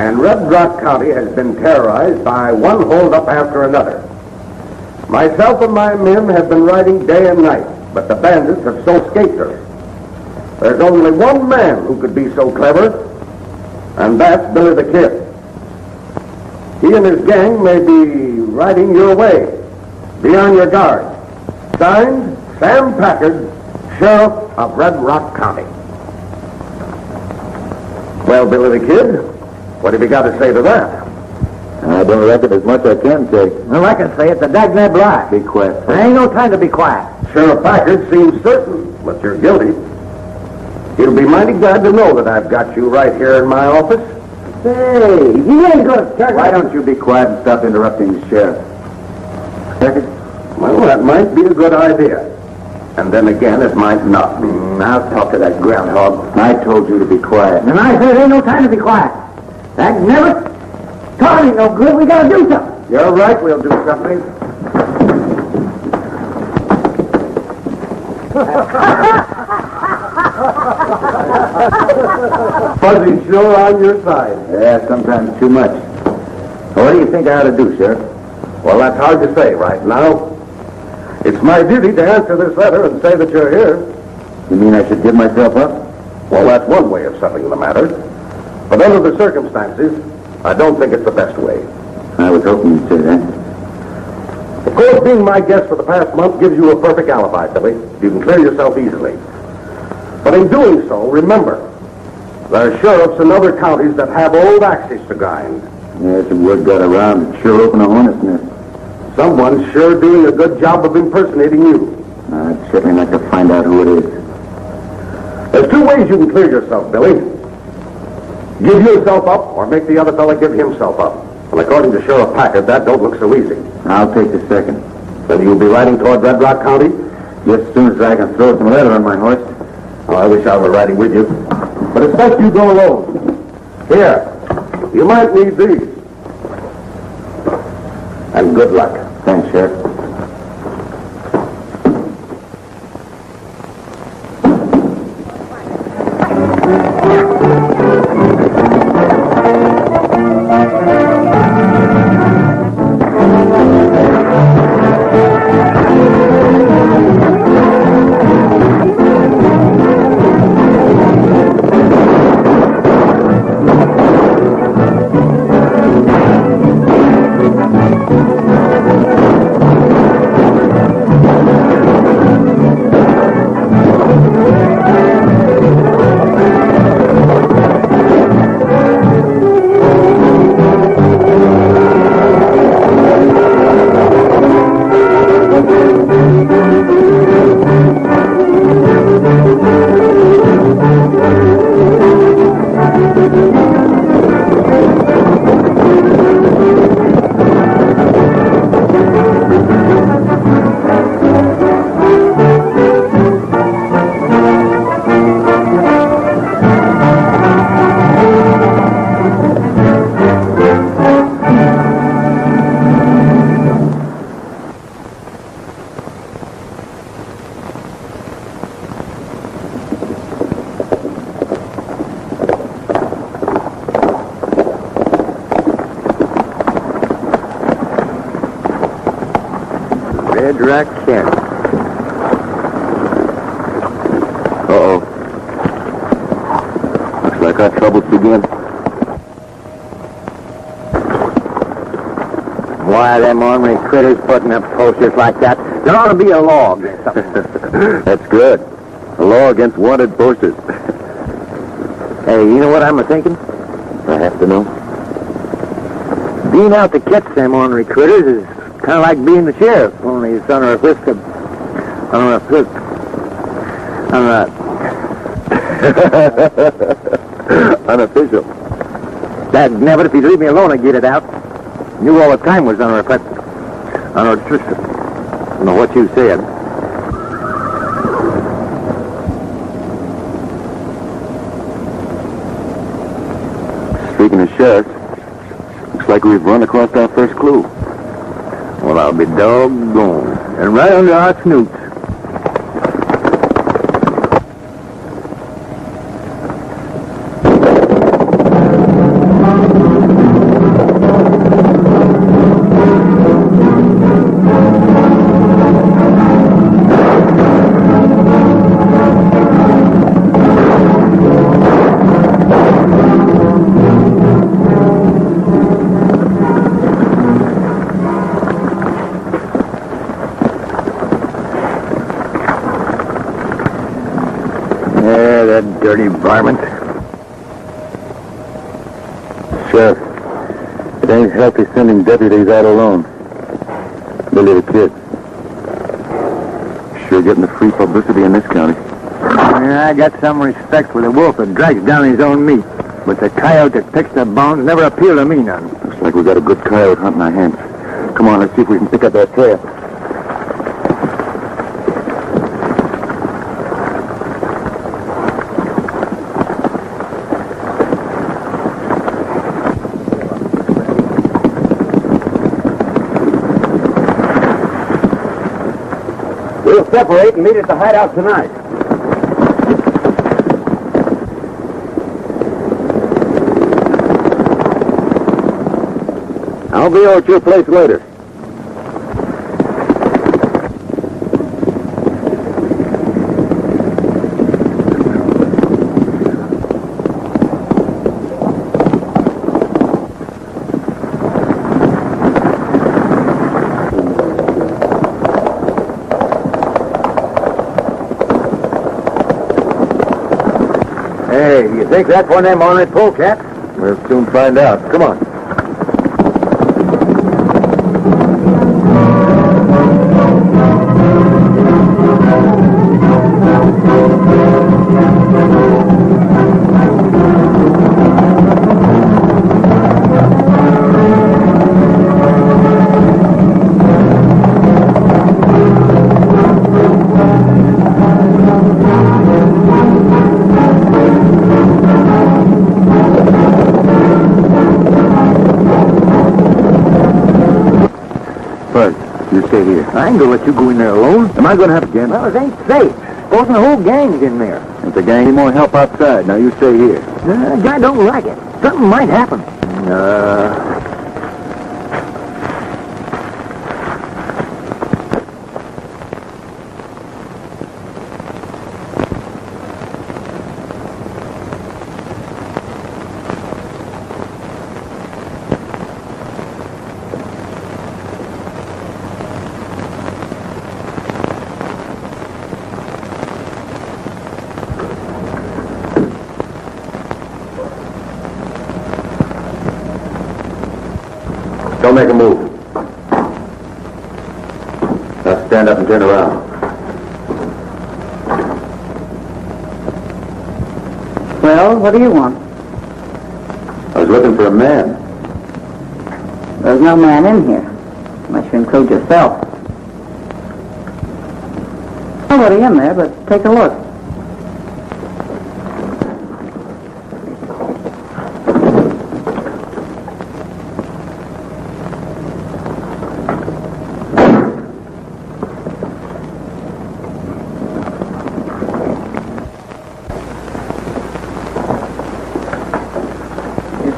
And Red Rock County has been terrorized by one holdup after another. Myself and my men have been riding day and night, but the bandits have so escaped us. There's only one man who could be so clever, and that's Billy the Kid. He and his gang may be riding your way. Be on your guard. Signed, Sam Packard, Sheriff of Red Rock County. Well, Billy the Kid, what have you got to say to that? I don't reckon there's much I can say. Well, I can say it's a dagnab lie. Be quiet. There ain't no time to be quiet. Sheriff Packard seems certain that you're guilty. He'll be mighty glad to know that I've got you right here in my office. Hey, he ain't gonna start. Why don't you be quiet and stop interrupting the sheriff? Packard? Well, that might be a good idea. And then again, it might not be. I'll talk to that groundhog. I told you to be quiet. And I said there ain't no time to be quiet. That never. Talking ain't no good. We gotta do something. You're right, we'll do something. Fuzzy's sure on your side. Yeah, sometimes too much. What do you think I ought to do, Sheriff? Well, that's hard to say right now. It's my duty to answer this letter and say that you're here. You mean I should give myself up? Well, that's one way of settling the matter. But under the circumstances, I don't think it's the best way. I was hoping you'd say that. Of course, being my guest for the past month gives you a perfect alibi, Billy. You can clear yourself easily. But in doing so, remember, there are sheriffs in other counties that have old axes to grind. Yes, the word got around. It sure opened a hornet's nest. Someone's sure doing a good job of impersonating you. I'd certainly like to find out who it is. There's two ways you can clear yourself, Billy. Give yourself up, or make the other fella give himself up. And according to Sheriff Packard, that don't look so easy. I'll take the second. Then you'll be riding toward Red Rock County? Just as soon as I can throw some leather on my horse. Oh, I wish I were riding with you. But it's best you go alone. Here, you might need these. And good luck. Thanks, Sheriff. Red Rock County. Uh-oh. Looks like our troubles begin. Why, them ornery critters putting up posters like that? There ought to be a law against something. That's good. A law against wanted posters. Hey, you know what I'm a-thinking? I have to know. Being out to catch them ornery critters is kind of like being the sheriff, only it's under a whisk of... Unofficial. That never, if you'd leave me alone, I'd get it out. Knew all the time was under a I don't know what you said. Speaking of sheriffs, looks like we've run across our first clue. Well, I'll be doggone. And right under our snoots. varmint. Sheriff, it ain't healthy sending deputies out alone. Billy the Kid. Sure getting the free publicity in this county. Yeah, I got some respect for the wolf that drags down his own meat. But the coyote that picks the bones never appealed to me none. Looks like we got a good coyote hunt in our hands. Come on, let's see if we can pick up that trail. We'll separate and meet at the hideout tonight. I'll be over at your place later. Hey, you think that's one of them ornery polecats? We'll soon find out. Come on. I ain't gonna let you go in there alone. Am I going to have again? Well, it ain't safe. Supposing the whole gang's in there. If the gang need more help outside, now you stay here. The guy don't like it. Something might happen. Don't make a move. Now stand up and turn around. Well, what do you want? I was looking for a man. There's no man in here, unless you include yourself. Nobody in there, but take a look.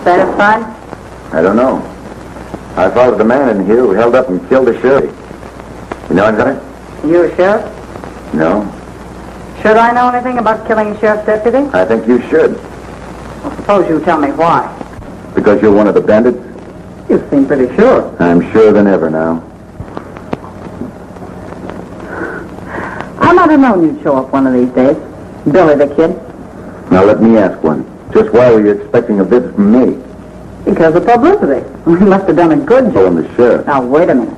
Satisfied? I don't know. I followed the man in here who held up and killed the sheriff. You know anything? You a sheriff? No. Should I know anything about killing a sheriff's deputy? I think you should. Well, suppose you tell me why. Because you're one of the bandits? You seem pretty sure. I'm surer than ever now. I might have known you'd show up one of these days. Billy the Kid. Now let me ask one. Just why were you expecting a visit from me? Because of publicity. We must have done a good Oh, job. and the sheriff. Now, wait a minute.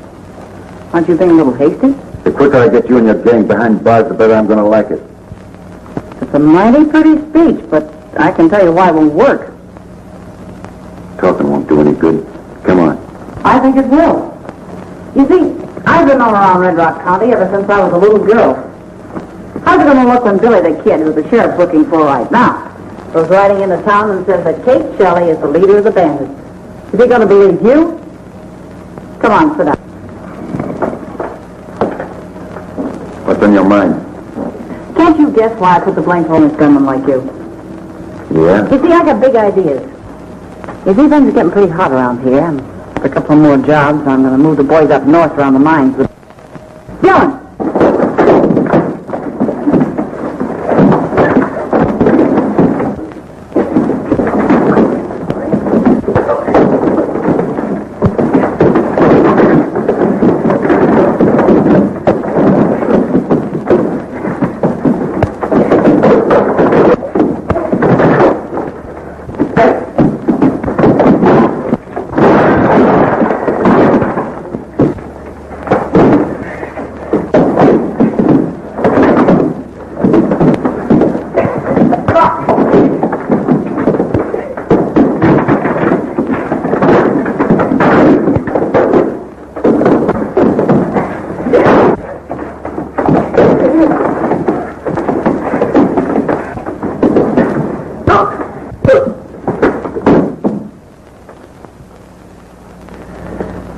Aren't you being a little hasty? The quicker I get you and your gang behind bars, the better I'm going to like it. It's a mighty pretty speech, but I can tell you why it won't work. Talking won't do any good. Come on. I think it will. You see, I've been all around Red Rock County ever since I was a little girl. How's it going to look when Billy the Kid, who the sheriff's looking for right now, goes riding into town and says that Kate Shelley is the leader of the bandits? Is he going to believe you? Come on, sit down. What's on your mind? Can't you guess why I put the blank on this gunman like you? Yeah? You see, I got big ideas. You see, things are getting pretty hot around here. And for a couple more jobs, I'm going to move the boys up north around the mines. Dylan!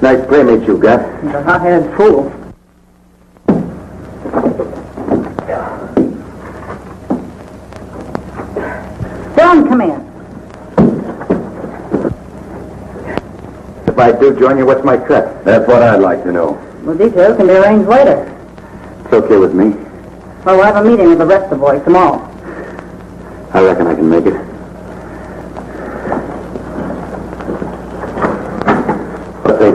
nice playmate you got. He's a hot-headed fool. John, come in. If I do join you, what's my cut? That's what I'd like to know. Well, details can be arranged later. It's okay with me. Well, we'll have a meeting with the rest of the boys tomorrow. I reckon I can make it. What they...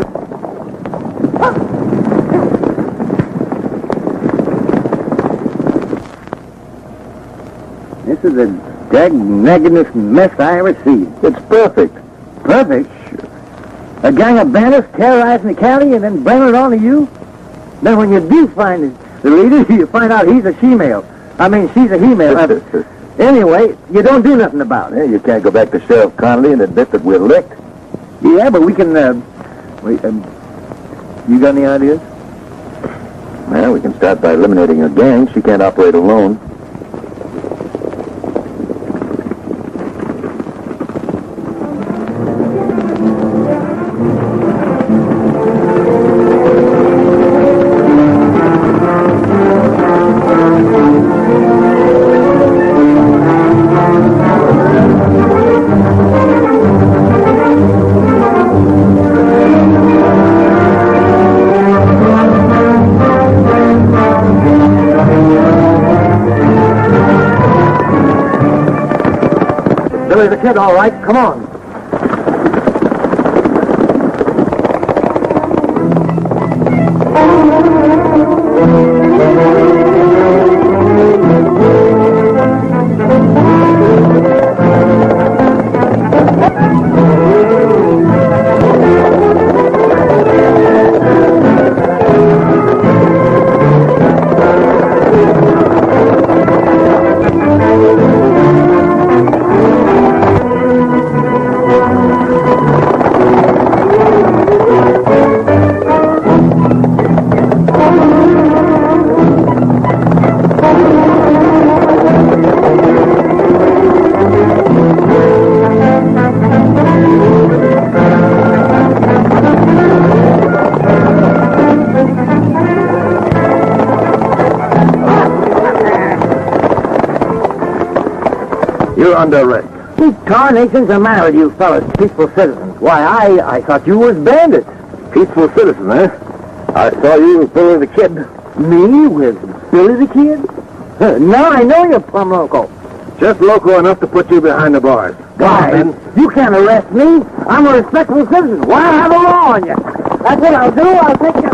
This is the dag-naggingest mess I ever see. It's perfect. Perfect? Sure. A gang of bandits terrorizing the county and then blaming it on to you? Then when you do find the leader, you find out he's a she-male. I mean, she's a he-male. Anyway, you don't do nothing about it. Yeah, you can't go back to Sheriff Connolly and admit that we're licked. Yeah, but we can, you got any ideas? Well, we can start by eliminating her gang. She can't operate alone. Billy's a kid, all right. Come on. You're under arrest. What tarnation's the matter with you fellas, peaceful citizens? Why, I thought you was bandits. Peaceful citizen, eh? I saw you with Billy the Kid. Me with Billy the Kid? Now I know you're plumb loco. Just local enough to put you behind the bars. Why, you can't arrest me. I'm a respectable citizen. Why have a law on you? That's what I'll do. I'll take you.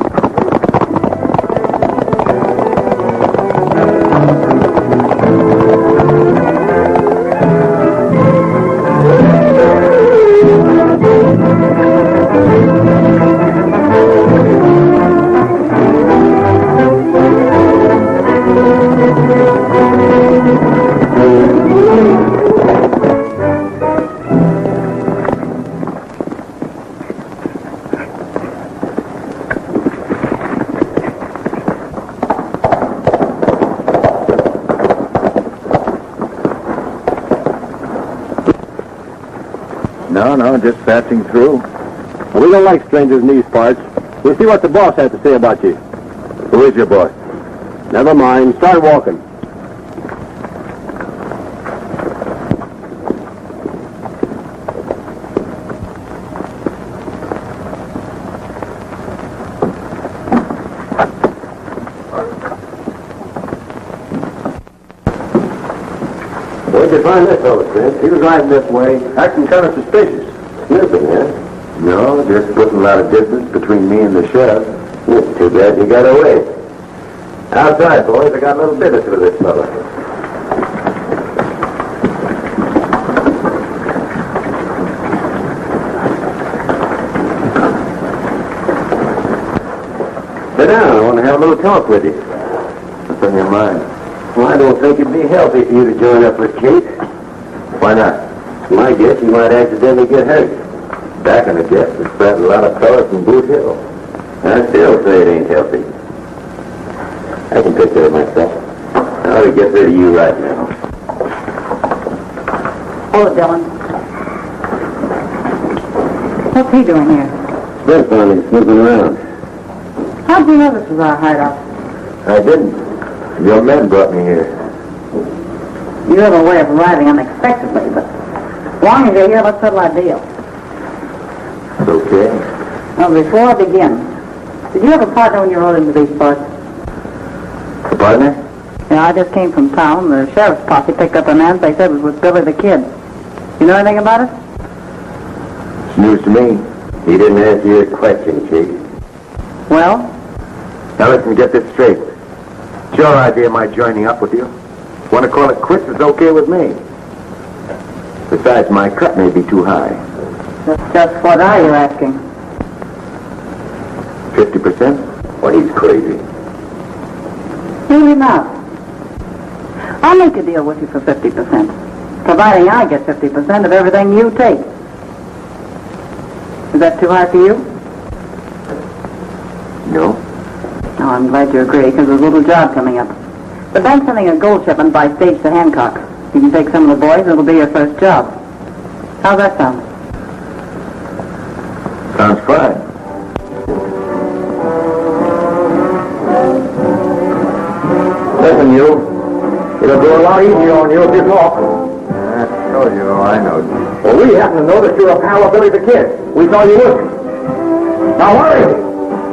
No, just passing through. We don't like strangers in these parts. We'll see what the boss has to say about you. Who is your boss? Never mind. Start walking. Where'd you find this fellow, Chris? He was riding this way, acting kind of suspicious. Sniffing, eh? No, just putting a lot of distance between me and the sheriff. Too bad you got away. Outside, boys, I got a little business with this fellow. Sit down. I want to have a little talk with you. What's on your mind? Well, I don't think it'd be healthy for you to join up with Kate. Why not? It's my guess you might accidentally get hurt. Back in the guess, there's spread a lot of fellas from Boot Hill. I still say it ain't healthy. I can take care of myself. I ought to get rid of you right now. Hold it, Dylan. What's he doing here? Fred found him snooping around. How'd you know this was our hideout? I didn't. Your men brought me here. You have a way of arriving unexpectedly, but as long as you're here, let's settle our deal. It's okay. Now, before I begin, did you have a partner when you rode into these parts? A partner? Yeah, I just came from town. The sheriff's posse picked up a man they said was with Billy the Kid. You know anything about it? It's news to me. He didn't answer your question, Chief. Well? Now listen, get this straight. It's your idea of my joining up with you. Want to call it quits, it's okay with me. Besides, my cut may be too high. That's just what are you asking? 50%? Well, he's crazy. Maybe not. I'll make a deal with you for 50%, providing I get 50% of everything you take. Is that too high for you? No? Oh, I'm glad you agree, because there's a little job coming up. The bank's sending a gold shipment by stage to Hancock. You can take some of the boys, and it'll be your first job. How's that sound? Sounds fine. Listen, you. It'll go a lot easier on you if you talk. I told you, I know. Well, we happen to know that you're a pal of Billy the Kid. We saw you with him. Now, hurry!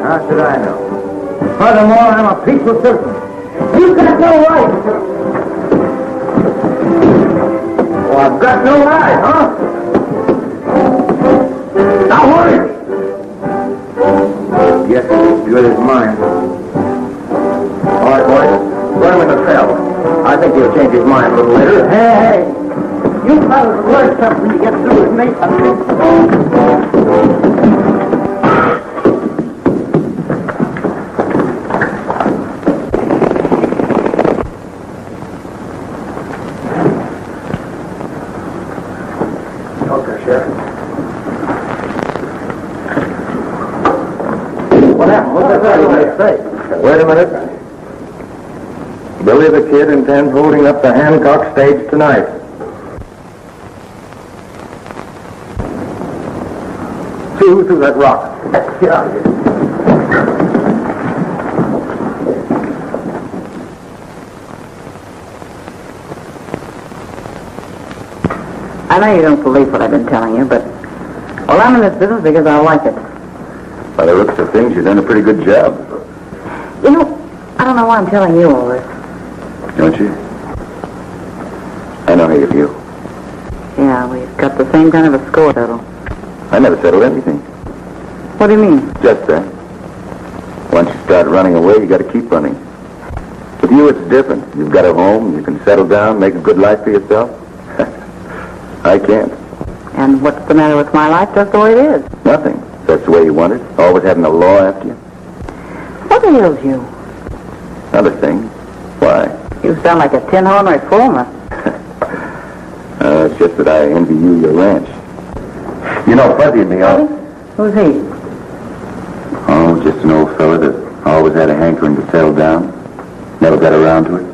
How should I know? Furthermore, I'm a peaceful citizen. You've got no right. Well, I've got no right, huh? Now, hurry! Yes, it's good as mine. All right, boys. Put him in the cell. I think he'll change his mind a little later. Hey! You fellas will learn something when you get through with me. Okay, Sheriff. What happened? What's that say? Wait a minute. Billy the Kid intends holding up the Hancock stage tonight. See who threw that rock. Get out of here. I know you don't believe what I've been telling you, but... Well, I'm in this business because I like it. By the looks of things, you've done a pretty good job. You know, I don't know why I'm telling you all this. Don't you? I know how you feel. Yeah, we've got the same kind of a score total. I never settled anything. What do you mean? Just that. Once you start running away, you got to keep running. With you, it's different. You've got a home, you can settle down, make a good life for yourself. I can't. And what's the matter with my life? Just the way it is. Nothing. That's the way you want it. Always having the law after you. What ails you? Another thing. Why? You sound like a tin-horn reformer. It's just that I envy you your ranch. You know Fuzzy and me, Who's he? Oh, just an old fella that always had a hankering to settle down. Never got around to it.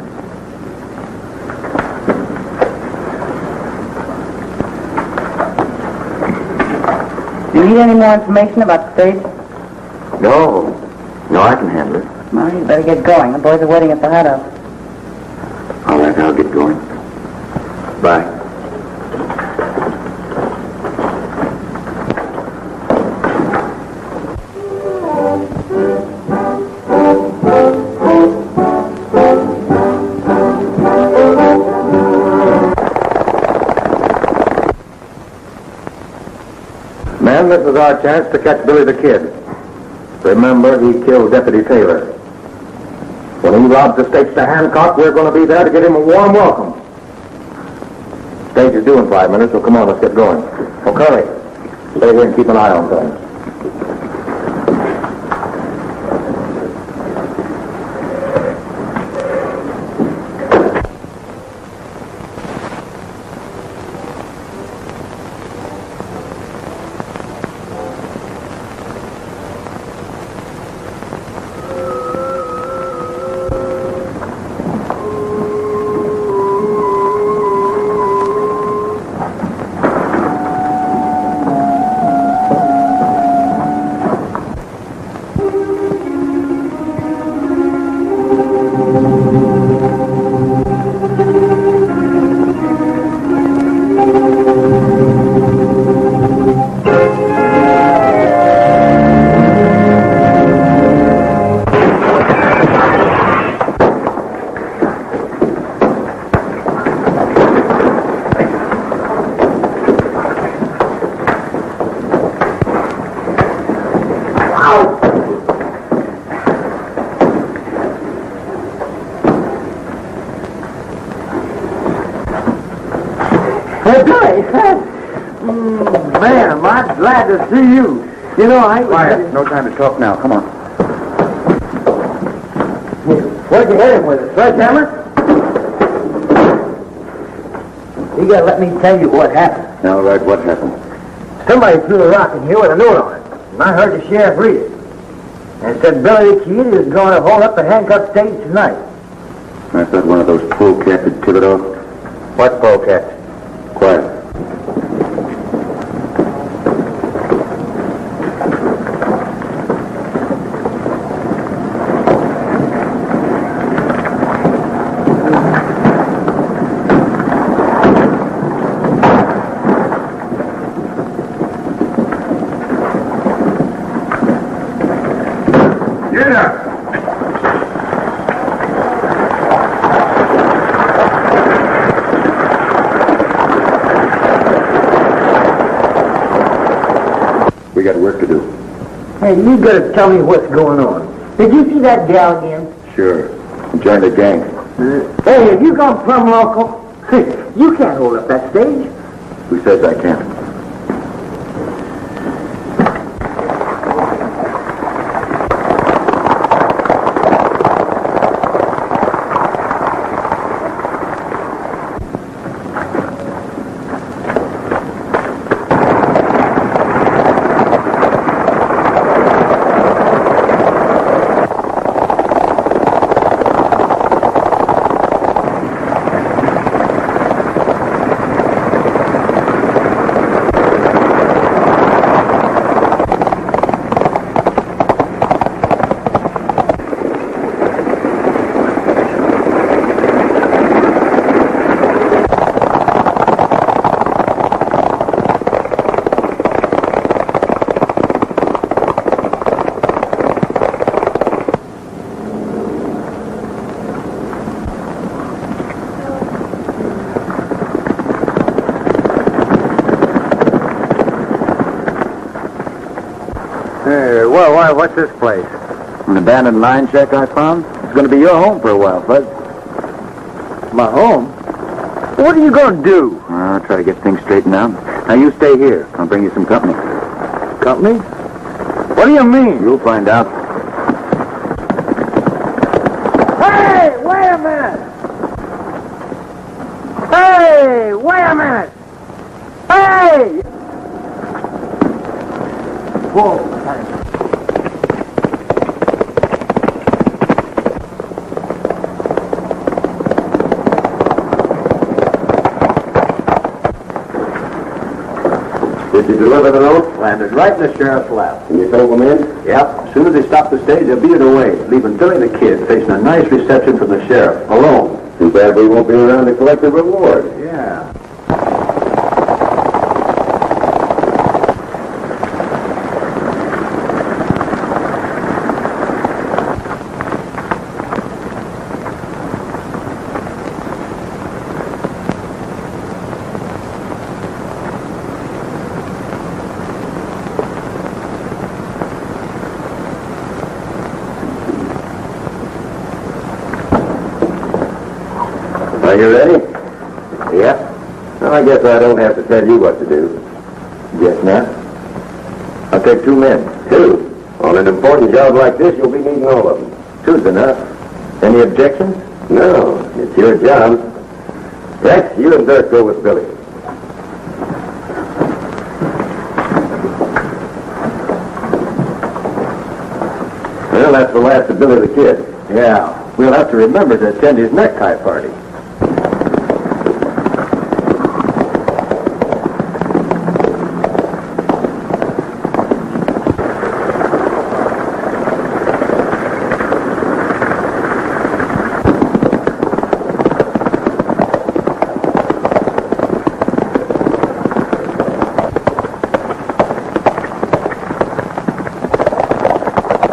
You need any more information about the stage? No. No, I can handle it. Well, you better get going. The boys are waiting at the hideout. All right, I'll get going. Bye. Men, this is our chance to catch Billy the Kid. Remember, he killed Deputy Taylor. When he robs the stakes to Hancock, we're going to be there to give him a warm welcome. Stage is due in 5 minutes, so come on, let's get going. Oh, Curly, stay here and keep an eye on things. Man, am I glad to see you. You know, Quiet. No time to talk now. Come on. Where'd you hit him with a sledgehammer? You gotta let me tell you what happened. All right, what happened? Somebody threw a rock in here with a note on it, and I heard the sheriff read it. And it said Billy the Kid is going to hold up the handcuff stage tonight. I thought one of those polecats had tipped it off. What polecat? Quiet. We got work to do. Hey, you gotta tell me what's going on. Did you see that gal again? Sure. Join the gang. Hey, have you gone plumb local? You can't hold up that stage. Who says I can't? What's this place? An abandoned mine shack I found. It's going to be your home for a while, Bud. My home? What are you going to do? I'll try to get things straightened out. Now, you stay here. I'll bring you some company. Company? What do you mean? You'll find out. Hey, wait a minute! Hey, wait a minute! Hey! Whoa. Did you deliver the note? Landed right in the sheriff's lap. And you told them in? Yep. As soon as they stopped the stage, they beat it away, leaving Billy the Kid facing a nice reception from the sheriff, alone. Too bad we won't be around to collect the reward. Yeah. Are you ready? Yep. Well, I guess I don't have to tell you what to do. Yes, now? I'll take 2 men. 2? On an important job like this, you'll be needing all of them. 2's enough. Any objections? No, it's your job. Rex, you and Dirk go with Billy. Well, that's the last of Billy the Kid. Yeah. We'll have to remember to attend his necktie party.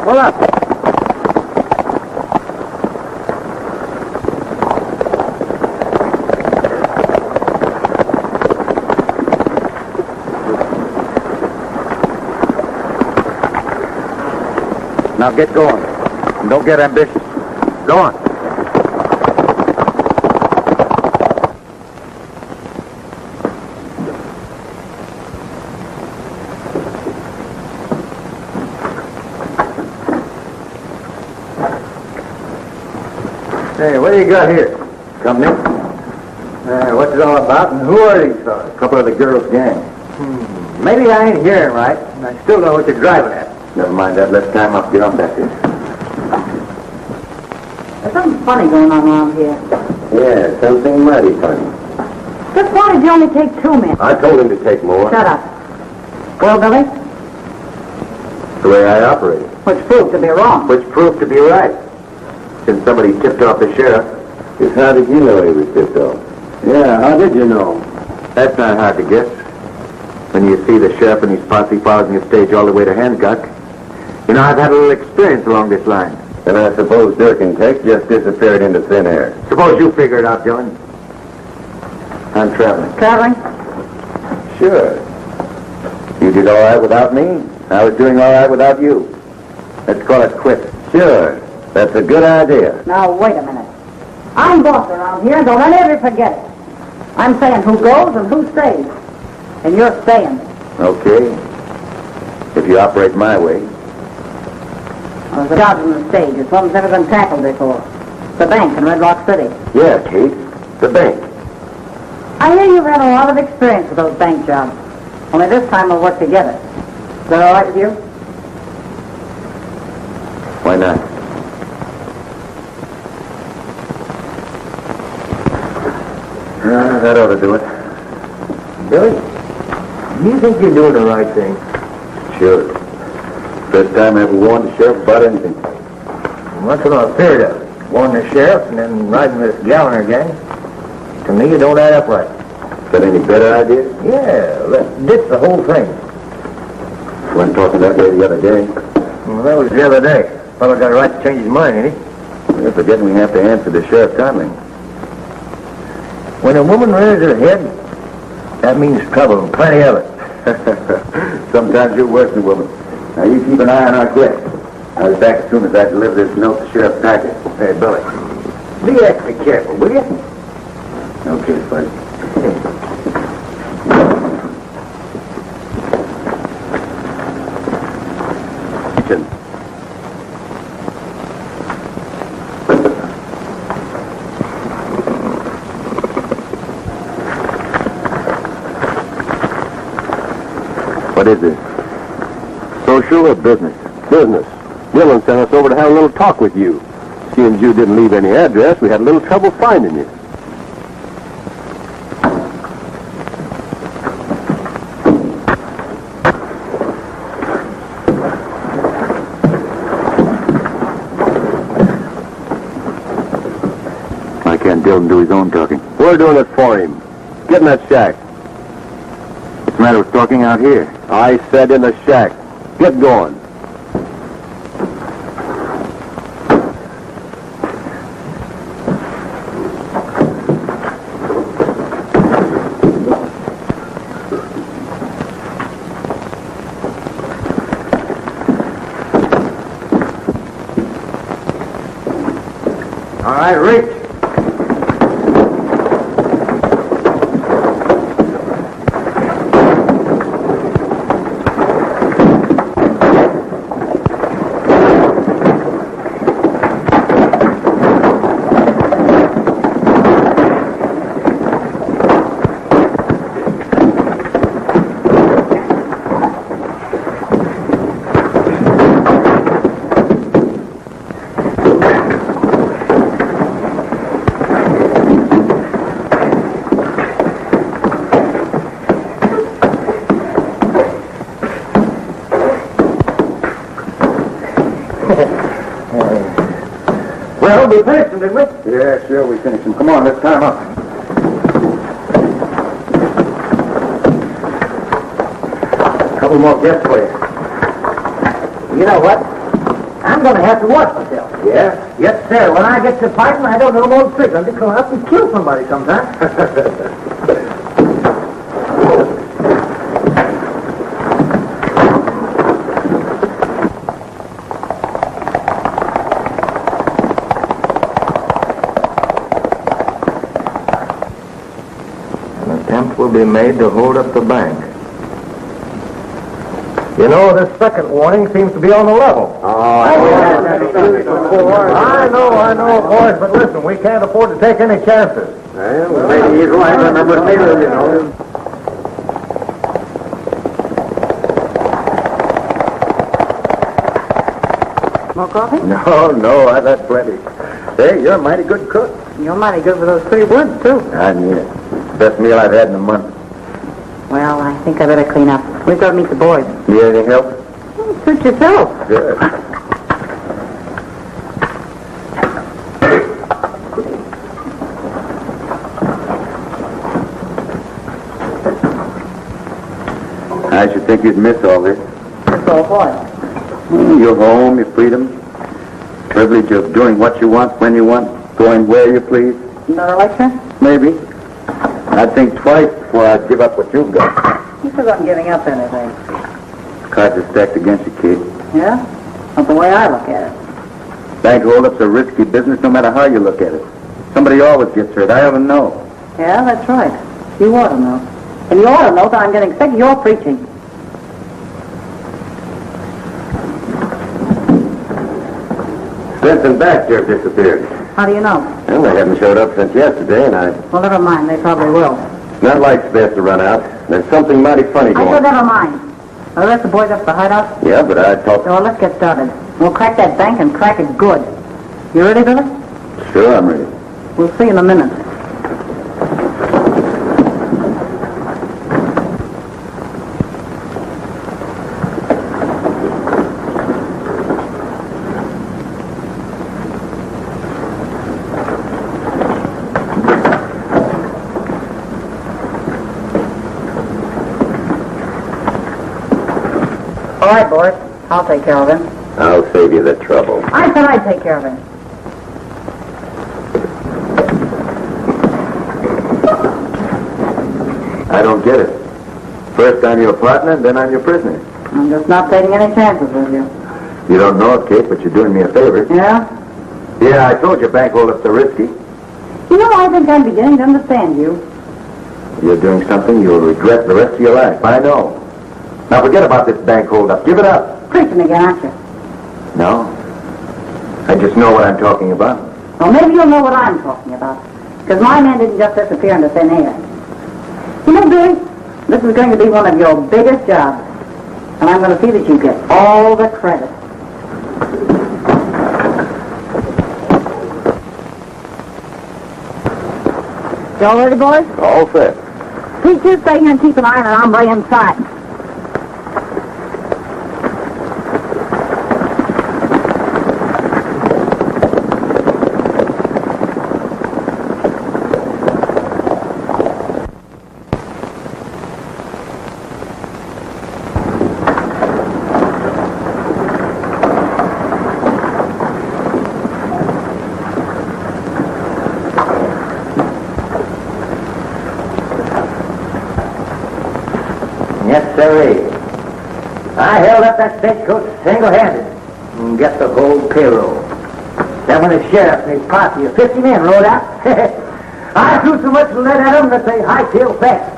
Hold up. Now get going. And don't get ambitious. Go on. Hey, what do you got here? Company? What's it all about, and who are these fellas? A couple of the girls' gang. Maybe I ain't hearing right, and I still know what you're driving at. Never mind that. Let's climb up. Get on back there. There's something funny going on around here. Yeah, something mighty funny. Just why did you only take 2 men? I told him to take more. Shut up. Well, Billy, The way I operate. which proved to be wrong. Which proved to be right. Since somebody tipped off the sheriff. Just how did you know he was tipped off? Yeah, how did you know? That's not hard to guess. When you see the sheriff and his posse following the stage all the way to Hancock. You know, I've had a little experience along this line. And I suppose Dirk and Tex just disappeared into thin air. Suppose you figure it out, Dylan. I'm traveling. Traveling? Sure. You did all right without me. I was doing all right without you. Let's call it quits. Sure. That's a good idea. Now, wait a minute. I'm boss around here, and don't let ever forget it. I'm saying who goes and who stays. And you're staying. Okay. If you operate my way. Well, there's a job on the stage. It's one that's never been tackled before. The bank in Red Rock City. Yeah, Kate. The bank. I hear you've had a lot of experience with those bank jobs. Only this time we'll work together. Is that all right with you? Why not? That ought to do it. Billy, do you think you're doing the right thing? Sure. First time I ever warned the sheriff about anything. Well, that's what I feared of. Warn the sheriff and then riding with this Gallagher gang. To me, it don't add up right. Got any better ideas? Yeah, let's ditch the whole thing. Wasn't talking that way the other day. Well, that was the other day. Fellow got a right to change his mind, ain't he? You're forgetting we have to answer the sheriff timely. When a woman rears her head, that means trouble, and plenty of it. Sometimes you're worse than a woman. Now you keep an eye on our guest. I'll be back as soon as I deliver this note to Sheriff Packard. Hey, Billy, be extra careful, will you? Okay, buddy. What is this? Social or business? Business. Dylan sent us over to have a little talk with you. Seeing you didn't leave any address, we had a little trouble finding you. Why can't Dylan do his own talking? We're doing it for him. Get in that shack. What's the matter with talking out here? I said in the shack. Get going. All right, Rich. Well, we finished them, didn't we? Yeah, sure, we finished him. Come on, let's tie him up. Couple more guests for you. You know what? I'm going to have to watch myself. Yeah? Yes, sir. When I get to fighting, I don't know no tricks. I'm just going to have to kill somebody sometime. An attempt will be made to hold up the bank. You know, this second warning seems to be on the level. I know, boys, but listen, we can't afford to take any chances. Well, maybe he's right. Remember Neil, you know. More coffee? No, I've had plenty. Hey, you're a mighty good cook. You're mighty good for those 3 words, too. I mean it. Best meal I've had in a month. Well, I think I better clean up. We've got to meet the boys. Need anything help? Suit yourself. Good. I should think you'd miss all this. It's all what? Your home, your freedom, privilege of doing what you want, when you want, going where you please. Another lecture? Maybe. I'd think twice before I'd give up what you've got. You said I'm giving up anything. Cards are stacked against you, kid. Yeah? Not the way I look at it. Bank holdups are risky business no matter how you look at it. Somebody always gets hurt. I haven't know. Yeah, that's right. You ought to know. And you ought to know that I'm getting sick of your preaching. Spence and Baxter have disappeared. How do you know? Well, they haven't showed up since yesterday, and Well, never mind. They probably will. not like Spence to run out. There's something mighty funny I going said on. never mind. Are the rest of the boys up at the hideout? Yeah, but I thought... So let's get started. We'll crack that bank and crack it good. You ready, Billy? Sure, I'm ready. We'll see in a minute. All right, boys. I'll take care of him. I'll save you the trouble. I said I'd take care of him. I don't get it. First I'm your partner, then I'm your prisoner. I'm just not taking any chances with you. You don't know it, Kate, but you're doing me a favor. Yeah? Yeah, I told you bank holdups are risky. You know, I think I'm beginning to understand you. You're doing something you'll regret the rest of your life. I know. Now forget about this bank holdup. Give it up. Preaching again, aren't you? No. I just know what I'm talking about. Well, maybe you'll know what I'm talking about. Because my man didn't just disappear into thin air. You know, Billy, this is going to be one of your biggest jobs. And I'm going to see that you get all the credit. You all ready, boys? All set. Pete, you stay here and keep an eye on an hombre inside. Yes, sirree. I held up that stagecoach single-handed and get the whole payroll. Then when the sheriff and his posse of 50 men rode out, I threw so much lead at them that they hightailed fast.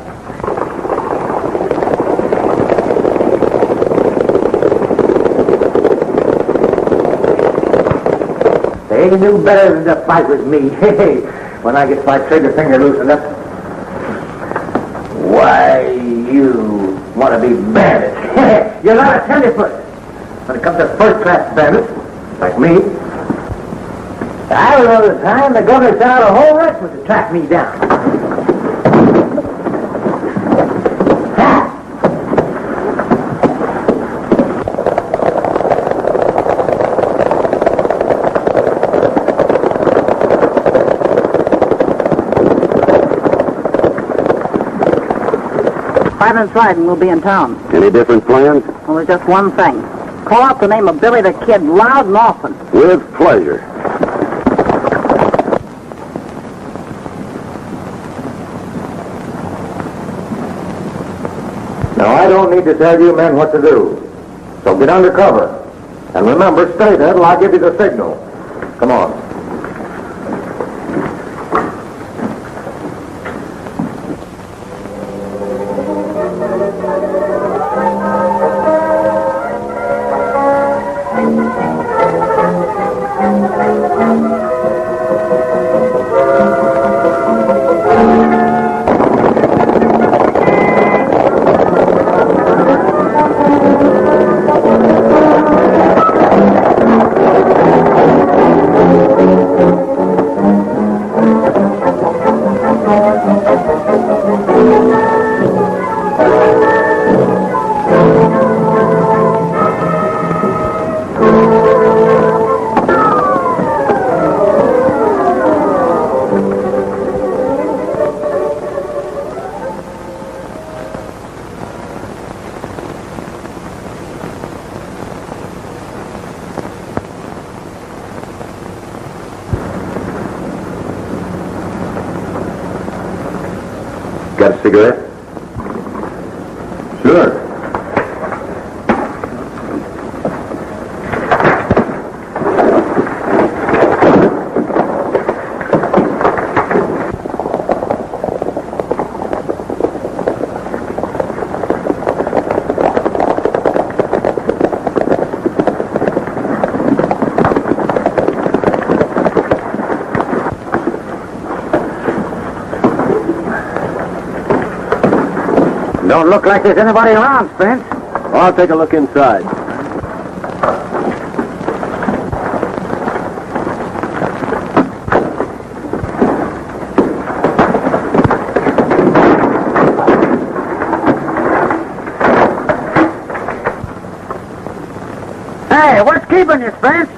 They knew better than to fight with me. When I get my trigger finger loosened up. Why, you want to be bandits. You're not a tenderfoot. When it comes to first-class bandits, like me, I remember the time the governor sent out a whole regiment to track me down. Ha! Five inside and we'll be in town. Any different plans? Well, there's just one thing. Call out the name of Billy the Kid loud and often. With pleasure. Now, I don't need to tell you men what to do. So get under cover. And remember, stay there till I give you the signal. Come on. cigarette? Sure. Don't look like there's anybody around, Spence. Well, I'll take a look inside. Hey, what's keeping you, Spence?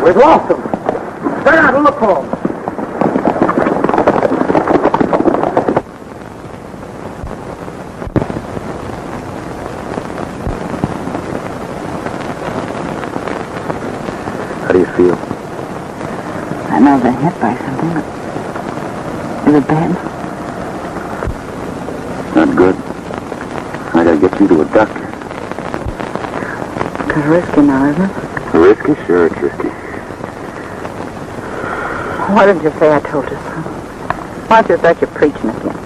We've lost them. Turn out and look for them. How do you feel? I know I've been hit by something, but is it bad? Not good. I gotta get you to a doctor. It's risky now, isn't it? Risky? Sure, it's risky. Why didn't you say I told you so? Why don't you start your preaching again?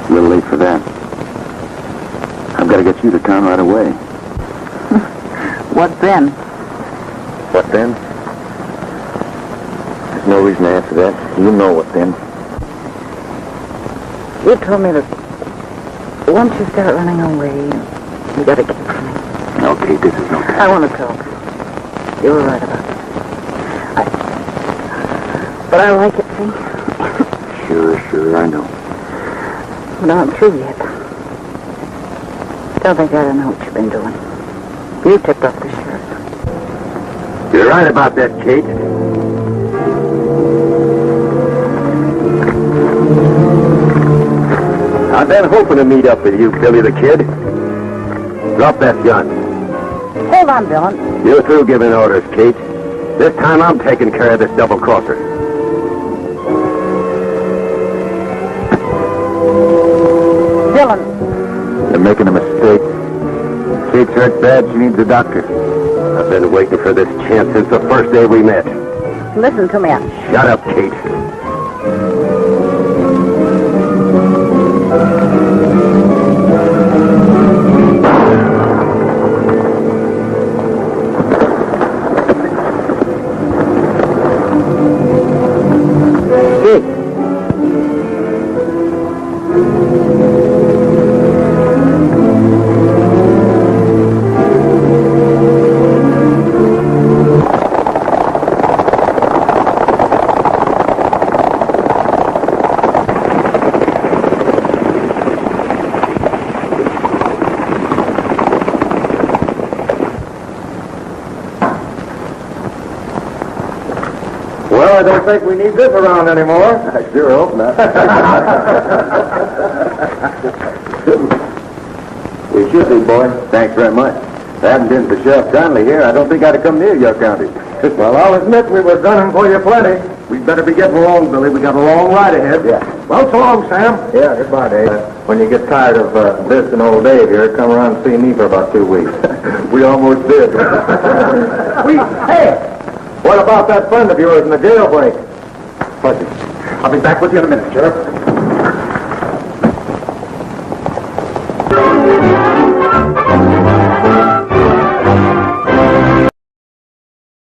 A little late for that. I've got to get you to town right away. What then? What then? There's no reason to answer that. You know what then. You told me that once you start running away, you gotta keep from me. Okay, this is no time. I want to talk. You were right about it. But I like it, see? Sure, I know. But I'm through yet. Don't think I don't know what you've been doing. You tipped off the sheriff. You're right about that, Kate. I've been hoping to meet up with you, Billy the Kid. Drop that gun. Hold on, Dylan. You're through giving orders, Kate. This time I'm taking care of this double-crosser. Dylan. You're making a mistake. Kate's hurt bad. She needs a doctor. I've been waiting for this chance since the first day we met. Listen to me. Shut up, Kate. I don't think we need this around anymore. I sure hope not. We should be, boy. Thanks very much. If it hadn't been for Sheriff Conley here, I don't think I'd have come near your county. Well, I'll admit we were gunning for you plenty. We'd better be getting along, Billy. We got a long ride ahead. Yeah. Well, so long, Sam. Yeah, goodbye, Dave. When you get tired of this and old Dave here, come around and see me for about 2 weeks. We almost did. Hey! What about that friend of yours in the jailbreak? I'll be back with you in a minute, Sheriff.